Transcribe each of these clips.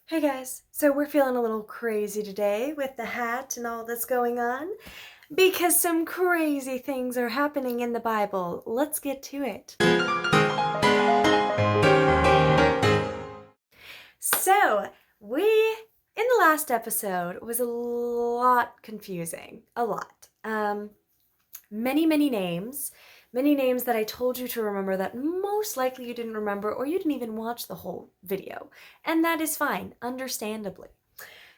Hey guys, so we're feeling a little crazy today with the hat and all that's going on because some crazy things are happening in the Bible. Let's get to it. So, in the last episode was a lot confusing. A lot. Many many names that I told you to remember that most likely you didn't remember or you didn't even watch the whole video. And that is fine, understandably.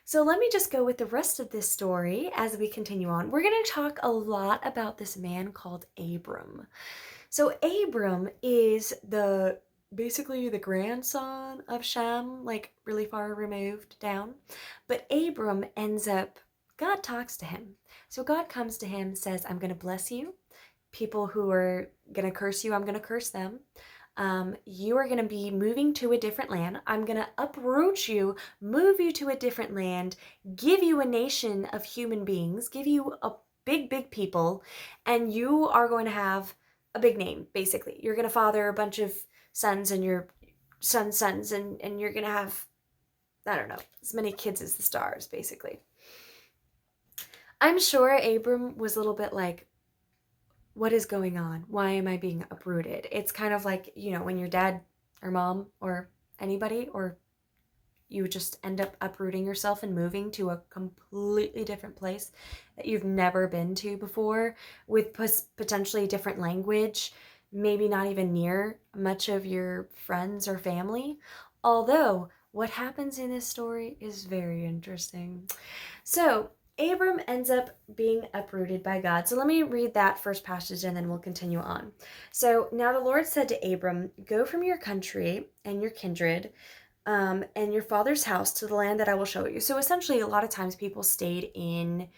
So let me just go with the rest of this story as we continue on. We're going to talk a lot about this man called Abram. So Abram is basically the grandson of Shem, like really far removed down. But Abram ends up, God talks to him. So God comes to him, says, I'm going to bless you. People who are going to curse you, I'm going to curse them. You are going to be moving to a different land. I'm going to uproot you, move you to a different land, give you a nation of human beings, give you a big people, and you are going to have a big name, basically. You're going to father a bunch of sons and your sons, and you're going to have, I don't know, as many kids as the stars, basically. I'm sure Abram was a little bit like, what is going on? Why am I being uprooted? It's kind of like, when your dad or mom or anybody, or you just end up uprooting yourself and moving to a completely different place that you've never been to before with potentially different language, maybe not even near much of your friends or family. Although, what happens in this story is very interesting. So, Abram ends up being uprooted by God. So let me read that first passage and then we'll continue on. So now the Lord said to Abram, go from your country and your kindred and your father's house to the land that I will show you. So essentially, a lot of times people stayed in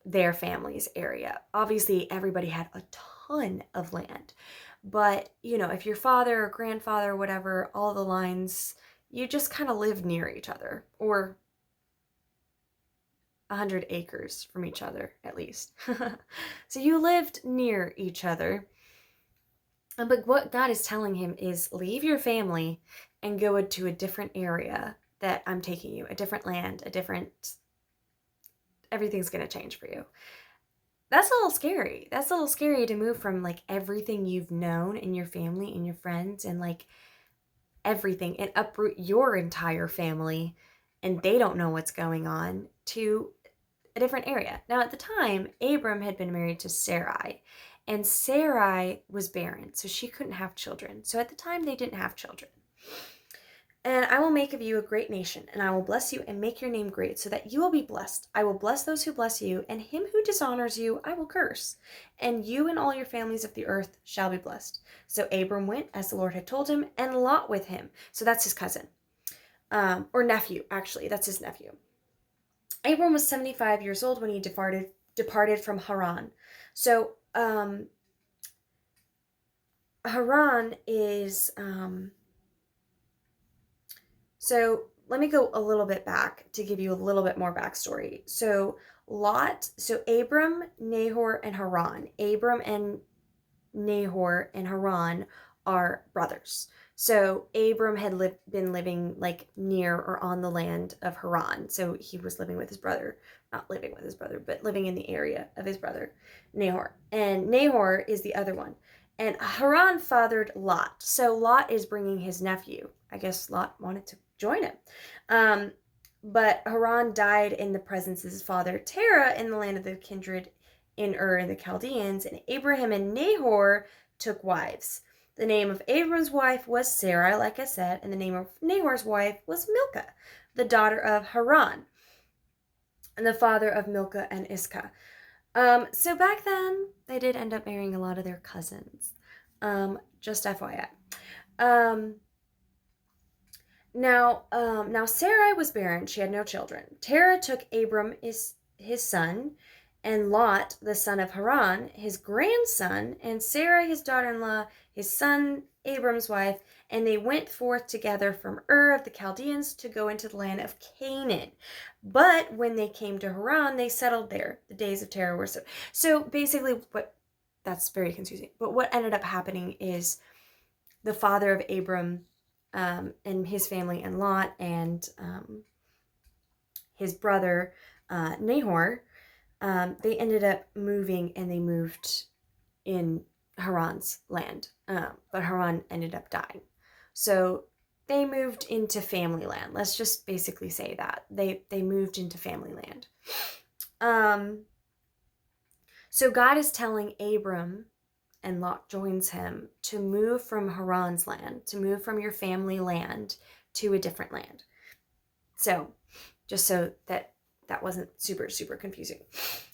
their family's area. Obviously, everybody had a ton of land. But, if your father or grandfather or whatever, all the lines, you just kind of lived near each other, or 100 acres from each other, at least. So you lived near each other. But what God is telling him is leave your family and go to a different area that I'm taking you, a different land, everything's going to change for you. That's a little scary. That's a little scary to move from like everything you've known in your family and your friends and like everything and uproot your entire family and they don't know what's going on to a different area. Now, at the time, Abram had been married to Sarai, and Sarai was barren, so she couldn't have children. So at the time, they didn't have children. And I will make of you a great nation, and I will bless you and make your name great, so that you will be blessed. I will bless those who bless you, and him who dishonors you I will curse. And you and all your families of the earth shall be blessed. So Abram went as the Lord had told him, and Lot with him. So that's his cousin. Or nephew, actually. That's his nephew. Abram was 75 years old when he departed from Haran. So Haran is so let me go a little bit back to give you a little bit more backstory. So Abram, Nahor, and Haran. Abram and Nahor and Haran are brothers. So Abram had been living like near or on the land of Haran. So he was living with his brother, not living with his brother, but living in the area of his brother, Nahor. And Nahor is the other one. And Haran fathered Lot. So Lot is bringing his nephew. I guess Lot wanted to join him. But Haran died in the presence of his father Terah in the land of the kindred in Ur and the Chaldeans. And Abraham and Nahor took wives. The name of Abram's wife was Sarai, like I said, and the name of Nahor's wife was Milcah, the daughter of Haran, and the father of Milcah and Iscah. So back then, they did end up marrying a lot of their cousins. Just FYI. Now Sarai was barren; she had no children. Terah took Abram his son, and Lot, the son of Haran, his grandson, and Sarai, his daughter-in-law, his son, Abram's wife, and they went forth together from Ur of the Chaldeans to go into the land of Canaan. But when they came to Haran, they settled there. The days of Terah were so basically that's very confusing. But what ended up happening is the father of Abram and his family, and Lot and his brother Nahor, they ended up moving, and they moved in Haran's land. But Haran ended up dying. So they moved into family land. Let's just basically say that. They moved into family land. So God is telling Abram, and Lot joins him, to move from Haran's land, to move from your family land to a different land. So just so that wasn't super, super confusing.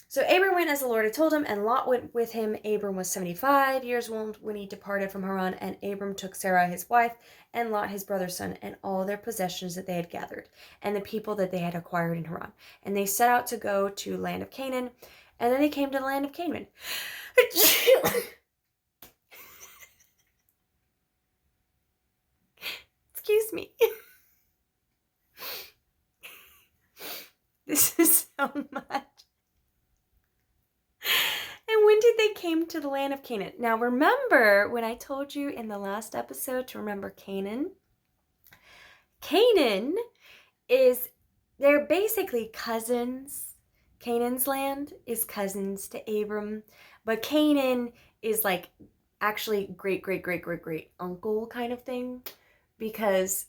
So Abram went as the Lord had told him, and Lot went with him. Abram was 75 years old when he departed from Haran, and Abram took Sarai his wife, and Lot his brother's son, and all their possessions that they had gathered, and the people that they had acquired in Haran. And they set out to go to the land of Canaan, and then they came to the land of Canaan. Excuse me. This is so much. And when did they came to the land of Canaan? Now remember when I told you in the last episode to remember Canaan? Canaan they're basically cousins. Canaan's land is cousins to Abram, but Canaan is like actually great uncle kind of thing, because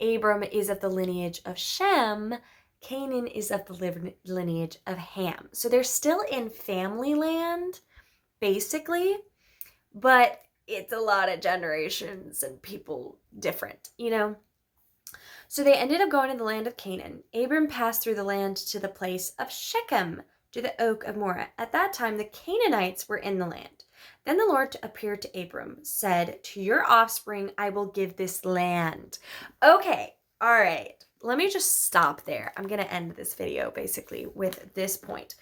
Abram is of the lineage of Shem. Canaan is of the lineage of Ham. So they're still in family land, basically, but it's a lot of generations and people different, you know? So they ended up going to the land of Canaan. Abram passed through the land to the place of Shechem, to the oak of Moreh. At that time, the Canaanites were in the land. Then the Lord appeared to Abram, said, "To your offspring I will give this land." Okay, all right. Let me just stop there. I'm going to end this video basically with this point.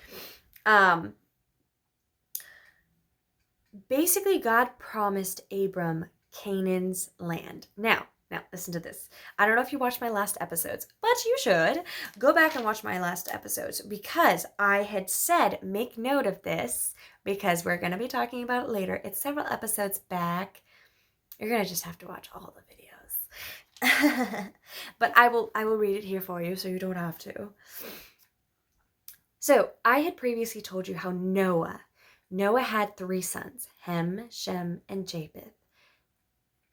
Basically, God promised Abram Canaan's land. Now, listen to this. I don't know if you watched my last episodes, but you should. Go back and watch my last episodes, because I had said, make note of this, because we're going to be talking about it later. It's several episodes back. You're going to just have to watch all the videos. But I will read it here for you, so you don't have to. So I had previously told you how Noah had 3 sons, Ham, Shem, and Japheth.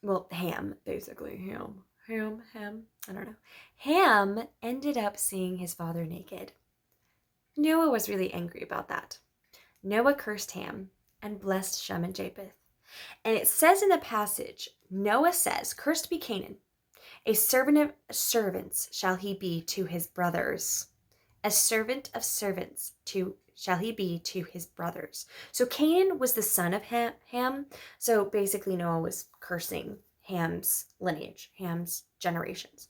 Well, Ham, basically. Ham. I don't know. Ham ended up seeing his father naked. Noah was really angry about that. Noah cursed Ham and blessed Shem and Japheth. And it says in the passage, Noah says, "Cursed be Canaan. A servant of servants shall he be to his brothers. A servant of servants shall he be to his brothers." So Canaan was the son of Ham. So basically Noah was cursing Ham's lineage, Ham's generations.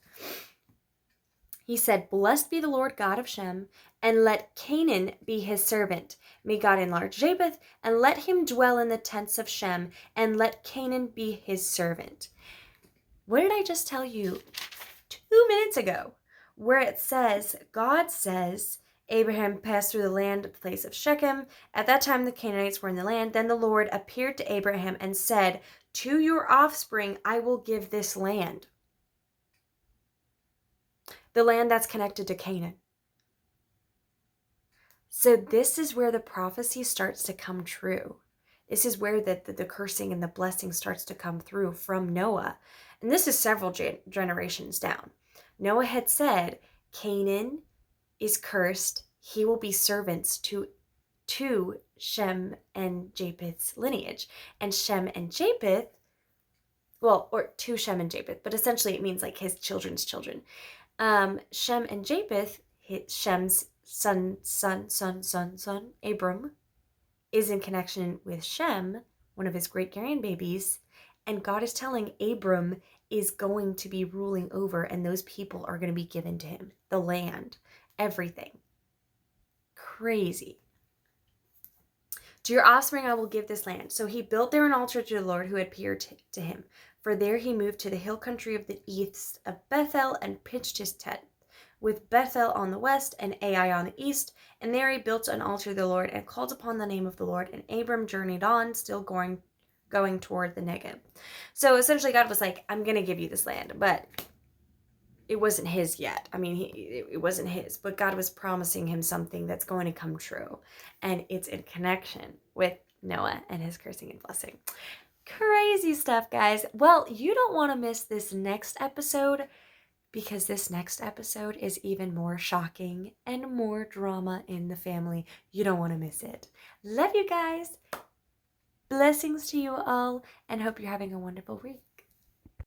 He said, "Blessed be the Lord God of Shem, and let Canaan be his servant. May God enlarge Japheth, and let him dwell in the tents of Shem, and let Canaan be his servant." What did I just tell you 2 minutes ago? Where it says, God says, Abraham passed through the land of the place of Shechem. At that time the Canaanites were in the land. Then the Lord appeared to Abraham and said, "To your offspring I will give this land." The land that's connected to Canaan. So this is where the prophecy starts to come true. This is where the cursing and the blessing starts to come through from Noah. And this is several generations down. Noah had said, Canaan is cursed. He will be servants to Shem and Japheth's lineage. And Shem and Japheth, or to Shem and Japheth, but essentially it means like his children's children. Shem and Japheth, Shem's son, Abram, is in connection with Shem, one of his great grandbabies, and God is telling Abram is going to be ruling over, and those people are going to be given to him. The land, everything. Crazy. "To your offspring I will give this land." So he built there an altar to the Lord who had appeared to him. For there he moved to the hill country of the east of Bethel and pitched his tent, with Bethel on the west and Ai on the east. And there he built an altar to the Lord and called upon the name of the Lord. And Abram journeyed on, still going going toward the Negev. So essentially God was like, I'm going to give you this land, but it wasn't his yet. I mean, it wasn't his, but God was promising him something that's going to come true. And it's in connection with Noah and his cursing and blessing. Crazy stuff, guys. Well, you don't want to miss this next episode, because this next episode is even more shocking and more drama in the family. You don't want to miss it. Love you guys. Blessings to you all, and hope you're having a wonderful week.